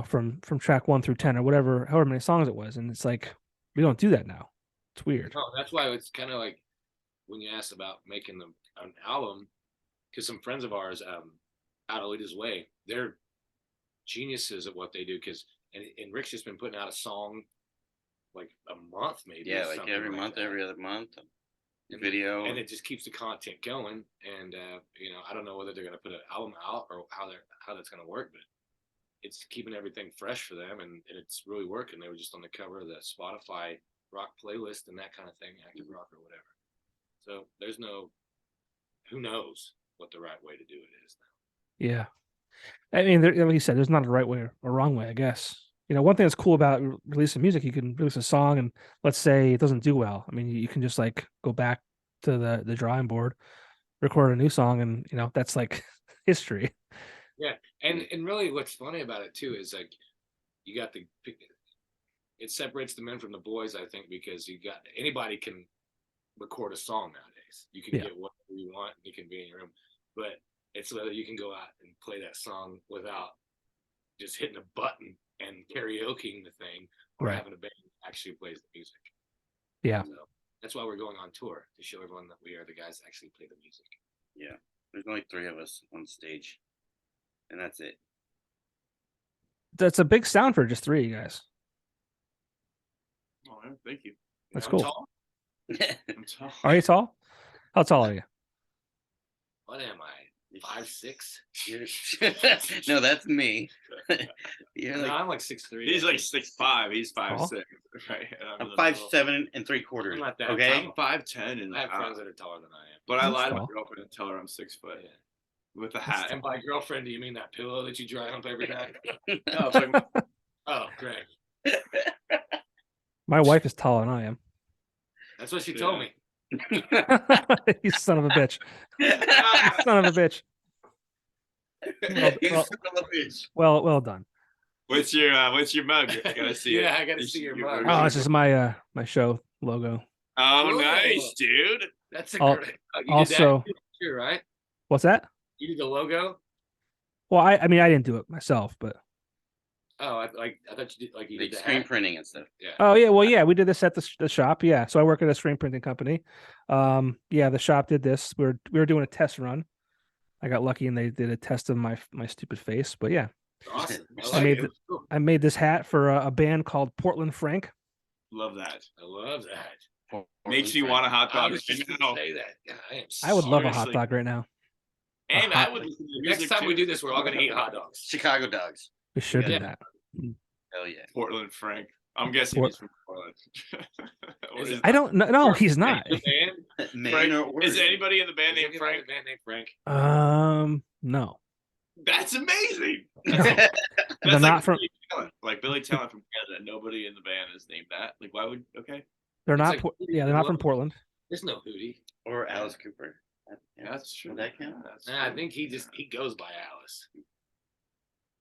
From track 1 through 10 or whatever, however many songs it was. And it's like, we don't do that now. It's weird. No, that's why it's kind of like when you asked about making an album, because some friends of ours out of Lita's Way, they're geniuses at what they do. Because and Rick's just been putting out a song like a month, maybe. Yeah, like every month, every other month. Video, and it just keeps the content going. And I don't know whether they're going to put an album out or how that's going to work, but it's keeping everything fresh for them, and it's really working. They were just on the cover of the Spotify rock playlist and that kind of thing, active rock or whatever. So there's who knows what the right way to do it is now. Yeah. I mean, like you said, there's not a right way or wrong way, I guess. One thing that's cool about releasing music, you can release a song and let's say it doesn't do well. I mean, you can just like go back to the drawing board, record a new song, and that's like history. Yeah, and really, what's funny about it too is like you got it separates the men from the boys, I think, because anybody can record a song nowadays. You can get whatever you want, and you can be in your room, but it's whether you can go out and play that song without just hitting a button and karaokeing the thing, or Right. having a band that actually plays the music. Yeah. So that's why we're going on tour, to show everyone that we are the guys that actually play the music. Yeah, there's only 3 of us on stage, and that's it. That's a big sound for just 3 of you guys. Oh, yeah, thank you. That's I'm cool. tall? I'm tall. Are you tall? How tall are you? What am I? 5'6"? No, that's me. You're No, like, I'm like 6'3". He's like 6'5". He's Tall? 5'6". Right. I'm 5'7" and 3/4. I'm not that Okay, tall. 5'10" and I have friends that are taller than I am. But I That's lied to tall. my girlfriend and tell her I'm 6 foot Yeah. with a hat. And by girlfriend, do you mean that pillow that you dry hump every night? No, it's like, Oh, great. My wife is taller than I am. That's what she told me. You son of a bitch. Son of a bitch. You Well, son of a bitch. well done. what's your mug? I gotta see it. Yeah, I gotta see your mug. Oh, this is my my show logo. Oh, Cool. nice, dude. That's a Al- great. You did Also, that too, right? what's that? You did the logo. Well, I mean, I didn't do it myself, but Oh, I thought you did you Like did the screen hat. printing and stuff. Yeah. oh yeah, well yeah, we did this at the shop. Yeah, so I work at a screen printing company. Yeah, the shop did this. We were doing a test run. I got lucky and they did a test of my stupid face. But yeah, Awesome. I like made it. Cool. I made this hat for a band called Portland Frank. Love that. I love that. Makes me want a hot I dog was just right gonna now. say that. God, I am. I would love a hot Seriously. dog right now. And hot- I would listen to Next music time we too. do this, we're all gonna eat hot dogs. Chicago dogs. We should do Yeah. that. Hell yeah. Portland Frank. I'm guessing Port- he's from Portland. Or Is is, it- I don't know. No, he's not. The band? Man or is word. anybody in the band Is named anybody Frank? in the band named Frank? No. That's amazing. No. That's They're like not from. Billy Talent. Like Billy Talent from Canada. Nobody in the band is named that. Like, why would? Okay, They're It's not. like- Yeah, they're not from Portland. There's no Hootie. Or Alice Cooper. Yeah. that's true. Would that count? That's Nah, I true. think he goes by Alice.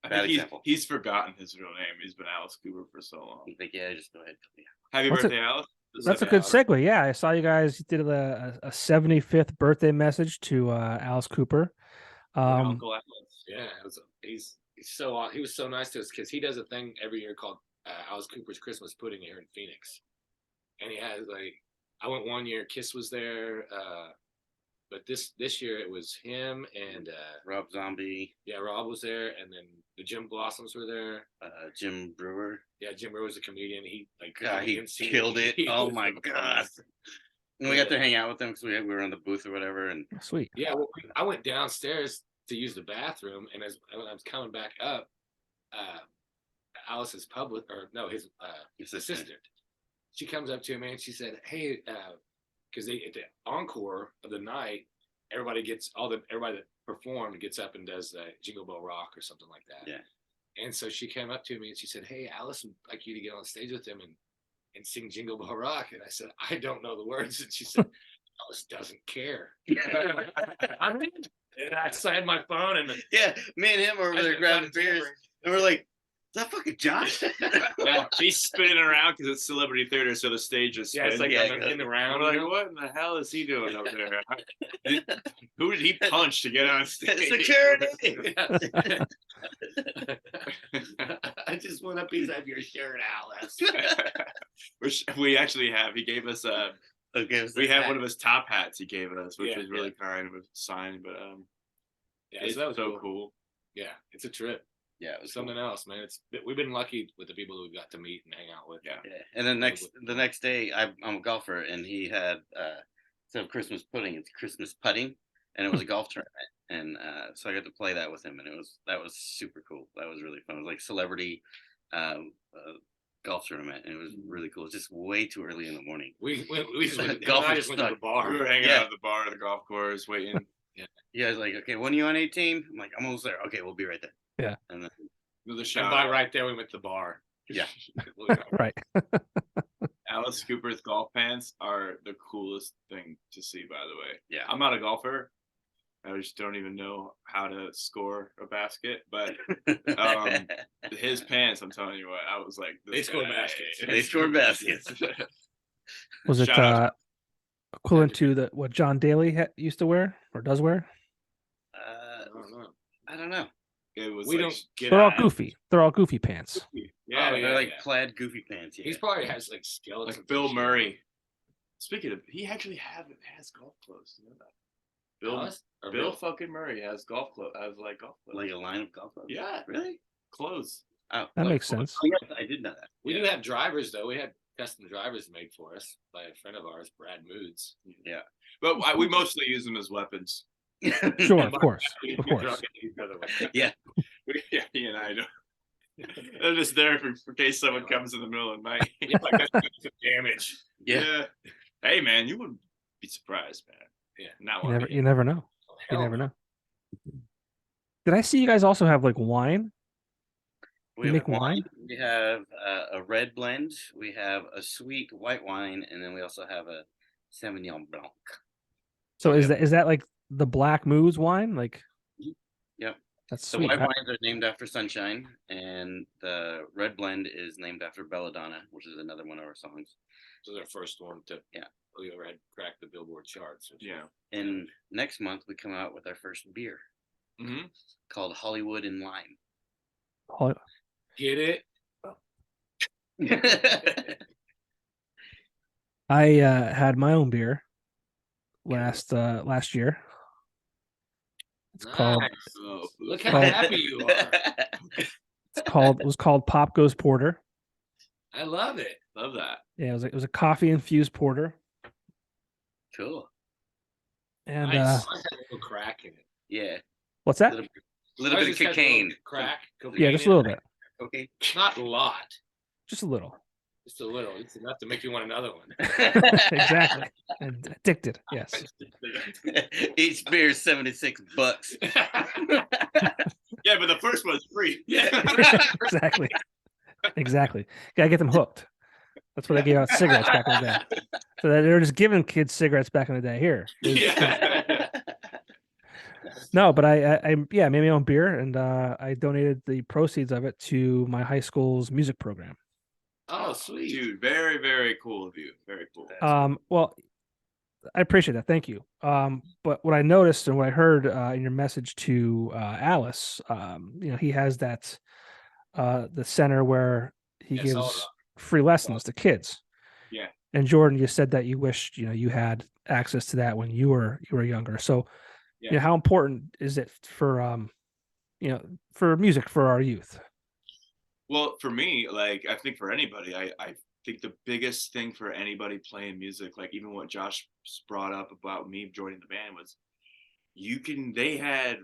I Bad think example. he's forgotten his real name. He's been Alice Cooper for so long. Like, yeah, just go ahead. Yeah. Happy What's birthday, Alice. That's a good segue. Yeah, I saw you guys did a 75th birthday message to Alice Cooper. Uncle Alice. Yeah, he's so he was so nice to us because he does a thing every year called Alice Cooper's Christmas Pudding here in Phoenix, and he has I went one year, Kiss was there, but this year it was him and Rob Zombie, Rob was there, and then the Jim Blossoms were there. Jim Brewer. Yeah, Jim Brewer was a comedian. He God, he emceed killed it. He Oh was my the God. best. And we got to hang out with them because we were in the booth or whatever. And Sweet. Yeah, well, I went downstairs to use the bathroom, and as I was coming back up, Alice's his assistant, she comes up to me and she said, "Hey," because they at the encore of the night, everybody that performed gets up and does the Jingle Bell Rock or something like that. Yeah. And so she came up to me and she said, "Hey, Alice would like you to get on stage with him and sing Jingle Bell Rock." And I said, "I don't know the words." And she said, "Alice doesn't care." And I signed my phone and Yeah, me and him were over there grabbing beers, and we're like, "Is that fucking Josh?" Yeah, she's spinning around because it's celebrity theater, so the stage is yeah, spinning. it's like in the round. I'm like, what in the hell is he doing over there? Who did he punch to get on stage? Security. I just went up. He's like, "Your shirt, Alice." Which we actually have. He gave us we have one of his top hats he gave us, which was really kind with signed. But Yeah, it's so that was so cool. Yeah, it's a trip. Yeah, it was Something else, man. We've been lucky with the people that we've got to meet and hang out with. Yeah. Yeah. And then the next day, I'm a golfer, and he had instead of Christmas pudding, it's Christmas putting, and it was a golf tournament, and so I got to play that with him, and that was super cool. That was really fun. It was like celebrity golf tournament, and it was really cool. It's just way too early in the morning. We just went, Golf I is just went to the stuck. bar. We were hanging out at the bar, the golf course, waiting. You guys like, okay, when are you on 18? I'm like, I'm almost there. Okay, we'll be right there. Yeah. And then The And shout by out. right there, we went to the bar. Yeah. Right. Alice Cooper's golf pants are the coolest thing to see, by the way. Yeah. I'm not a golfer. I just don't even know how to score a basket, but his pants, I'm telling you what, I was like, They scored baskets. They scored baskets. Was it Shout out equivalent to what John Daly used to wear or does wear? I don't know. I don't know. It was We like, don't get They're all out. goofy. They're all goofy pants. Yeah, Oh, yeah, they're like yeah. plaid goofy pants. Yeah. He's probably has like skeletons. like Bill and shit. Murray. Speaking of, he actually has golf clothes. You know that? Alice? Or Bill fucking Murray has golf clothes. Has like golf clothes. Like a line of golf clubs. Yeah. Really? Clothes. Oh, That like- makes sense. Oh, yes, I did know that. We do have drivers though. We had custom drivers made for us by a friend of ours, Brad Moods. Yeah. But we mostly use them as weapons. Sure, of course. Of We're course. drunk and the other way. Yeah. Yeah, he and I don't. They're just there for case someone comes in the middle of the night. Yeah, like that's some damage. Yeah. Hey man, you wouldn't be surprised, man. Yeah. Not You one. never know. You Hell never no. know. Did I see you guys also have like wine? We You have make wine? We have a red blend. We have a sweet white wine, and then we also have a Sauvignon Blanc. So is that like the Black Moose wine? Like, Yep. that's The sweet. white wines are named after Sunshine, and the red blend is named after Belladonna, which is another one of our songs. This is our first one to we ever had cracked the Billboard charts. Yeah. And next month we come out with our first beer Mm-hmm. called Hollywood and Lime. Hol- Get it? I had my own beer last year. It's called Nice. Oh, Look how called- happy you are. it was called Popko's Porter. I love it. love that. Yeah, it was a coffee infused porter. Cool. And Nice. Mine had a little crack in it. Yeah. what's that? Little Ours bit of just has a cocaine. little Crack. Yeah, just a little bit. Okay. Not a lot. Just a little. Just a little. It's enough to make you want another one. Exactly. And addicted. Yes. Each beer is $76. Yeah, but the first one's free. Yeah. Exactly. Exactly. Gotta get them hooked. That's what they gave out cigarettes back in the day. So they were just giving kids cigarettes back in the day. Here. Yeah. No, but I made my own beer, and I donated the proceeds of it to my high school's music program. Oh, sweet. Dude, very, very cool of you. Very cool. Well, I appreciate that. Thank you. But what I noticed and what I heard in your message to Alice, he has that the center where he Yes, all gives of free lessons to kids. Yeah. And Jordan, you said that you wished you had access to that when you were younger. So, Yeah. how important is it for for music for our youth? Well, for me, like I think for anybody, I think the biggest thing for anybody playing music, like even what Josh brought up about me joining the band was they had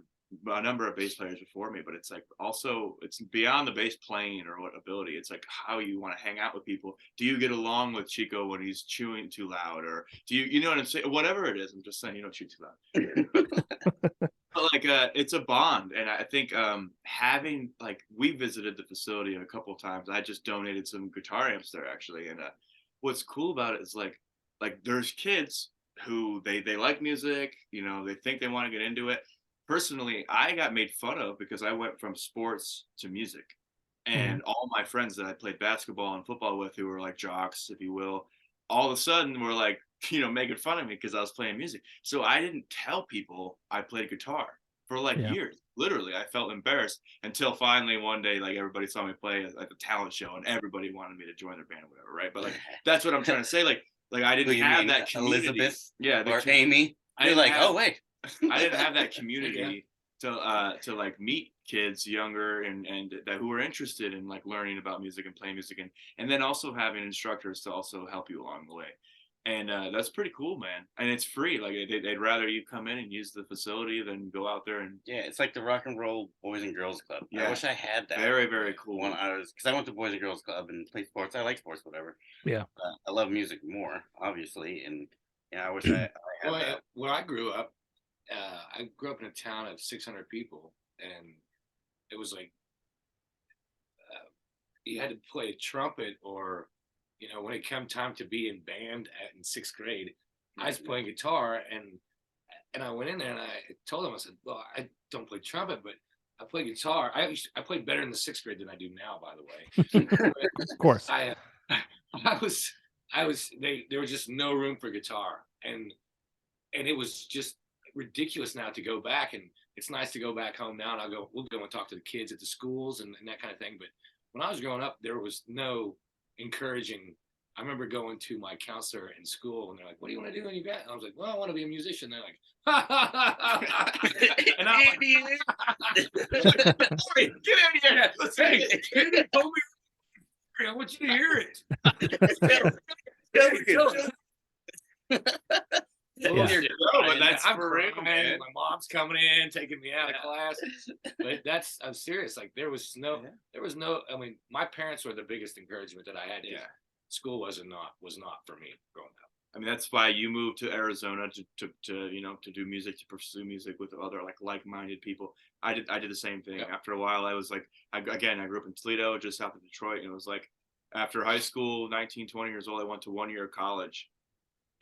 a number of bass players before me, but it's like also it's beyond the bass playing or what ability. It's like how you want to hang out with people. Do you get along with Chico when he's chewing too loud, or do you know what I'm saying? Whatever it is, I'm just saying you don't chew too loud. But like it's a bond, and I think having like we visited the facility a couple of times. I just donated some guitar amps there actually, and what's cool about it is like there's kids who they like music, you know, they think they want to get into it. Personally, I got made fun of because I went from sports to music. And all my friends that I played basketball and football with, who were like jocks, if you will, all of a sudden were like, you know, making fun of me because I was playing music. So I didn't tell people I played guitar for like years. Literally, I felt embarrassed until finally one day, like everybody saw me play at the talent show and everybody wanted me to join their band or whatever, right? But like, that's what I'm trying to say. Like I didn't have that community. Elizabeth, yeah, or Amy. You're like, oh wait. I didn't have that community to like meet kids younger and that who were interested in like learning about music and playing music, and then also having instructors to also help you along the way. And that's pretty cool, man. And it's free. Like they'd rather you come in and use the facility than go out there and it's like the Rock and Roll Boys and Girls Club. Yeah. I wish I had that. Very, very cool. When because I went to Boys and Girls Club and played sports. I like sports, whatever. Yeah. I love music more, obviously, and I wish I had that. When I grew up in a town of 600 people, and it was like you had to play trumpet, or you know, when it came time to be in band in 6th grade, I was playing guitar, and I went in there and I told them, I said, well, I don't play trumpet, but I play guitar. I played better in the 6th grade than I do now, by the way. Of course. There was just no room for guitar, and it was just ridiculous now to go back, and it's nice to go back home now, and we'll go and talk to the kids at the schools and that kind of thing. But when I was growing up, there was no encouraging. I remember going to my counselor in school, and they're like, what do you want to do when you get? And I was like, well, I want to be a musician. They're like, ha ha ha ha. And I'm like, get out of here. Hey, told me, I want you to hear it. But that's for real, man. My mom's coming in, taking me out of class. But I'm serious. Like there was no. I mean, my parents were the biggest encouragement that I had. Yeah. School was not for me growing up. I mean, that's why you moved to Arizona to you know, to do music, to pursue music with other like-minded people. I did the same thing. Yeah. After a while, I was like, I grew up in Toledo, just south of Detroit, and it was like after high school, 19, 20 years old, I went to 1 year of college,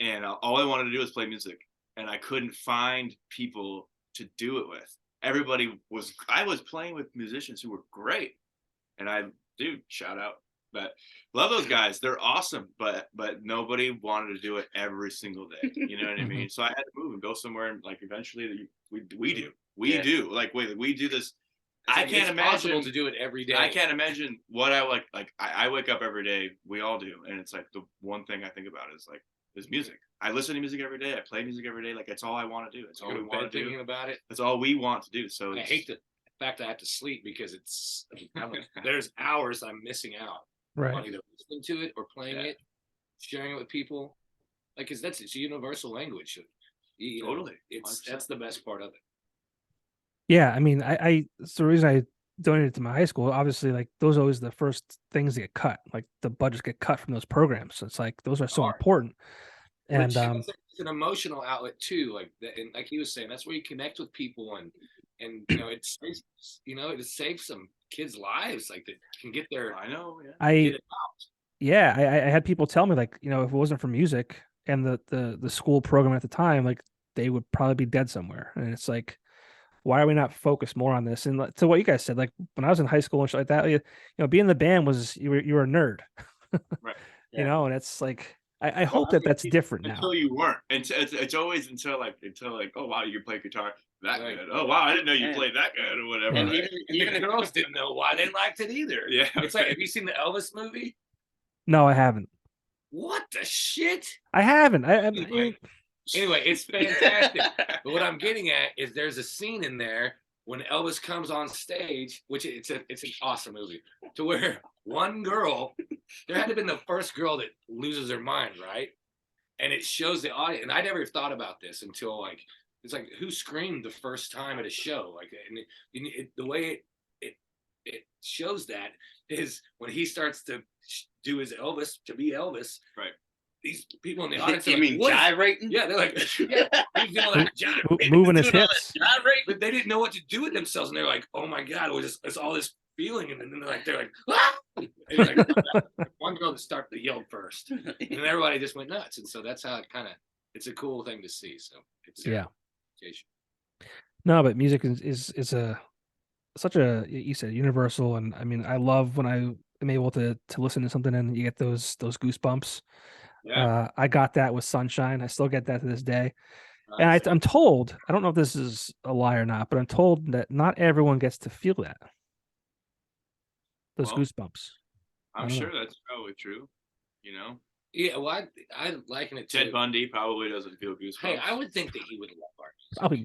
and all I wanted to do was play music, and I couldn't find people to do it with. I was playing with musicians who were great, and shout out. But love those guys. They're awesome, but nobody wanted to do it every single day. You know what I mean? So I had to move and go somewhere, and like eventually we do like we do this. I can't imagine to do it every day. I can't imagine what I like. Like I wake up every day. We all do, and it's like the one thing I think about is music. I listen to music every day. I play music every day. Like it's all I want to do. It's all we want to do. Thinking about it. That's all we want to do. So I hate the fact I have to sleep because there's hours I'm missing out. Right. On either listening to it or playing it, sharing it with people, like, cause it's a universal language. Totally, that's the best part of it. Yeah, I mean, it's the reason I donated to my high school. Obviously, like those are always the first things that get cut. Like the budgets get cut from those programs. So it's like those are so important. And it's an emotional outlet too. Like and like he was saying, that's where you connect with people, and you know, it saves some kids' lives, like that can get their. I know. Yeah. I had people tell me, like, you know, if it wasn't for music and the school program at the time, like they would probably be dead somewhere. And it's like, why are we not focused more on this? And to what you guys said, like when I was in high school and shit like that, you know, being in the band was you were a nerd, right? You know, and it's like I hope that's different now. Until you weren't. It's always until like, oh wow, you can play guitar that good. Oh wow, I didn't know you played that good or whatever. And even the girls didn't know why they liked it either. Yeah. It's like, have you seen the Elvis movie? No, I haven't. What the shit? I haven't. Anyway, it's fantastic. But what I'm getting at is there's a scene in there when Elvis comes on stage, which it's an awesome movie, to where one girl, there had to have been the first girl that loses her mind, right? And it shows the audience, and I never thought about this until like it's like who screamed the first time at a show, like, and the way it shows that is when he starts to do his Elvis, to be Elvis, Right. These people in the audience, You mean gyrating? Yeah, they're like, yeah, he's doing like gyrating, moving his hips. but they didn't know what to do with themselves, and they're like, oh my god, it's all this feeling, and then they're like, ah! And like one girl that yelled first, and everybody just went nuts, and so that's how it kind of, it's a cool thing to see. So it's No, but music is such a, you said, universal, and I mean, I love when I am able to listen to something and you get those goosebumps. Yeah. I got that with Sunshine. I still get that to this day. And I'm told, I don't know if this is a lie or not, but I'm told that not everyone gets to feel that. Those goosebumps. I'm sure that's probably true. You know? Yeah, well, I liken it to Ted Bundy probably doesn't feel goosebumps. Hey, I would think that he would love art. Probably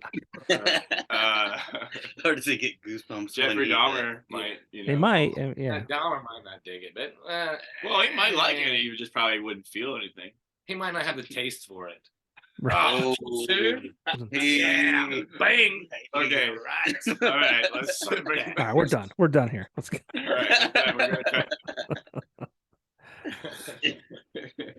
Hard to get goosebumps. Jeffrey Dahmer might, you know. He might, yeah. Dahmer might not dig it, but well, he might like it. He just probably wouldn't feel anything. He might not have the taste for it. Oh, yeah, bang. Okay, right. All right, let's bring it back. All right, we're done. We're done here. Let's get. All right, we're gonna try.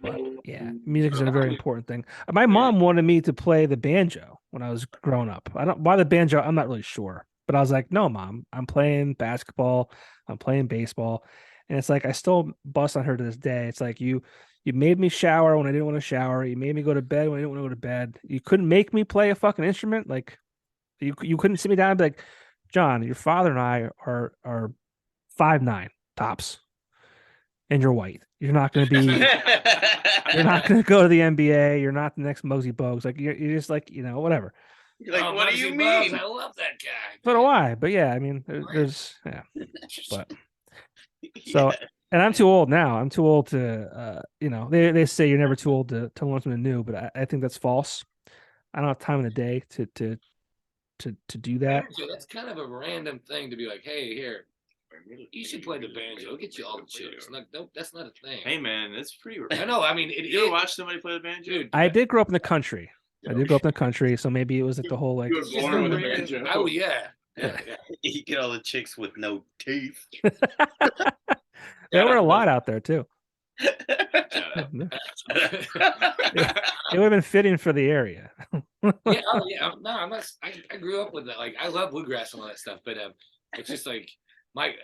But, yeah, music is a very important thing. My mom wanted me to play the banjo when I was growing up. I don't why the banjo. I'm not really sure, but I was like, no, Mom, I'm playing basketball. I'm playing baseball, and it's like I still bust on her to this day. It's like you made me shower when I didn't want to shower. You made me go to bed when I didn't want to go to bed. You couldn't make me play a fucking instrument. Like you couldn't sit me down and be like, John, your father and I are 5'9" tops, and you're white. You're not going to be. You're not going to go to the NBA. You're not the next Mosey Bogues. Like you're just like, you know, whatever. You're like, what do you Bugs, mean? I love that guy. So do I. But yeah, I mean, there's but so. And I'm too old now. I'm too old to, you know, they say you're never too old to learn something new, but I think that's false. I don't have time in the day to do that. Banjo, that's kind of a random thing to be like, hey, here, you should play the banjo. It'll get you all the chicks. Like, nope, that's not a thing. Hey man, that's pretty. I know. I mean, You ever watch somebody play the banjo? Dude, I did grow up in the country. So maybe it was like the whole like. You were born with a banjo. Oh yeah. You get all the chicks with no teeth. There were a lot out there too. It would have been fitting for the area. Yeah, oh yeah. No, I'm not. I grew up with that. Like, I love bluegrass and all that stuff, but it's just like my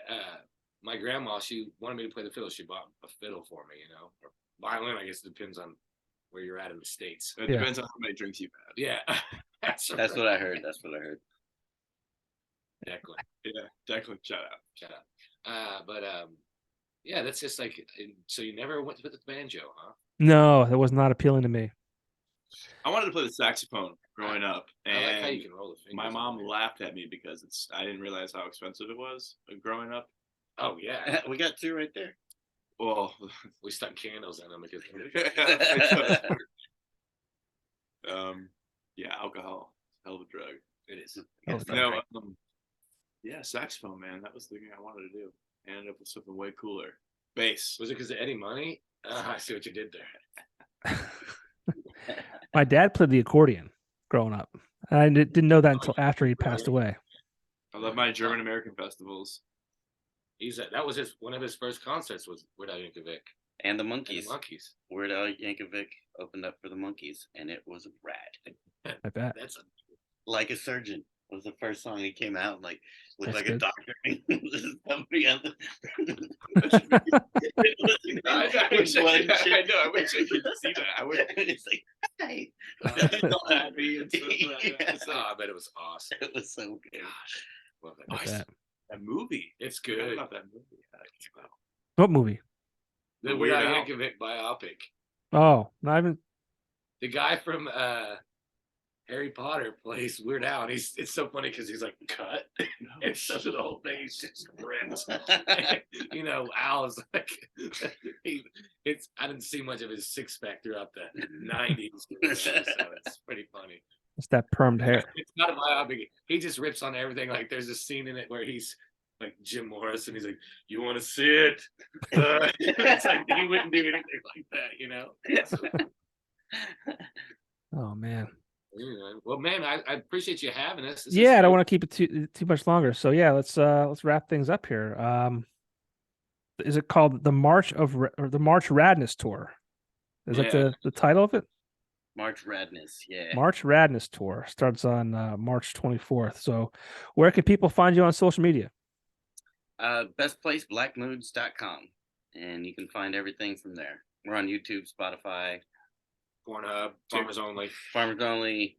grandma. She wanted me to play the fiddle. She bought a fiddle for me, you know, or violin. I guess it depends on where you're at in the States. It depends on how many drinks you've had. Yeah, That's what I heard. That's what I heard. Declan. Yeah, Declan, shout out. But yeah, that's just like. So you never went with the banjo, huh? No, that was not appealing to me. I wanted to play the saxophone growing up, and I like how you can roll the fingers. my mom laughed at me because I didn't realize how expensive it was growing up. Oh yeah, We got two right there. Well, we stuck candles in them because. Yeah, alcohol, hell of a drug. It is. No, yeah, saxophone, man. That was the thing I wanted to do. I ended up with something way cooler. Bass. Was it because of Eddie Money? I see what you did there. My dad played the accordion growing up. I didn't know that until after he passed away. I love my German American festivals. That was one of his first concerts was Weird Al Yankovic. And the Monkeys. Monkeys. Weird Al Yankovic opened up for the Monkeys, and it was rad. I bet. Like a Surgeon was the first song he came out like with That's like good. a doctor. Somebody else. I wish I could see that. I would. It's like, hey. Happy and stuff like that. I bet it was awesome. It was so good. Gosh, love that. I Nice. bet. That movie. It's I good. love that movie. What movie? The Weird Al Yankovic biopic. Oh, no, I haven't. The guy from Harry Potter plays Weird Al, and it's so funny because he's like cut, and so the whole thing is just ripped. You know, Al is like, I didn't see much of his six pack throughout the '90s, so it's pretty funny. It's that permed hair. It's not a biopic. He just rips on everything. Like there's a scene in it where he's like Jim Morrison. He's like, "You want to see it?" It's like he wouldn't do anything like that, you know. Oh man. What Well, man, I appreciate you having us. This is Yeah, I don't great. want to keep it too much longer. So yeah, let's wrap things up here. Is it called the or the March Radness Tour? Is that Yeah. the title of it? March Radness, yeah. March Radness Tour starts on March 24th. So where can people find you on social media? Best place, blackmoods.com. And you can find everything from there. We're on YouTube, Spotify, Pornhub, Farmers Only, Farmers Only,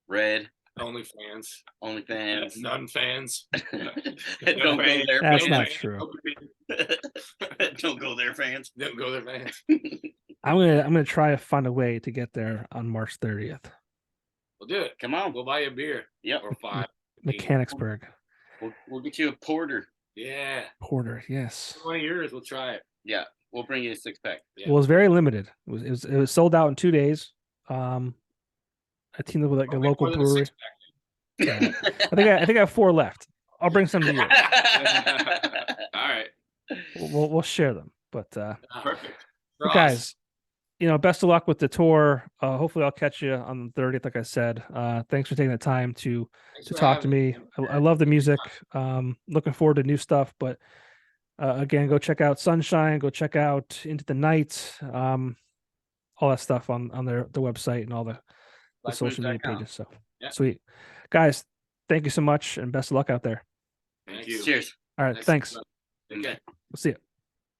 Red, OnlyFans, OnlyFans. None fans. Don't go there, That's fans. not true. Don't go there, fans. Don't go there, fans. I'm gonna try to find a way to get there on March 30th. We'll do it. Come on. We'll buy you a beer. Yep. Or 5. Mechanicsburg. We'll get you a porter. Yeah. Porter, yes. One of yours, we'll try it. Yeah. We'll bring you a 6-pack. Yeah. Well, it was very limited. It was sold out in 2 days. I teamed up with like a Probably local more than a brewery. 6-pack. I think I have 4 left. I'll bring some to you. All right. We'll share them. But Perfect. guys, best of luck with the tour. Hopefully I'll catch you on the 30th, like I said. Thanks for taking the time to talk to me. I love the music. Looking forward to new stuff. But again, go check out Sunshine. Go check out Into the Night. All that stuff on the website and all the social media pages. So sweet, guys. Thank you so much, and best of luck out there. Thank you. Cheers. All right, thanks. Okay. We'll see you.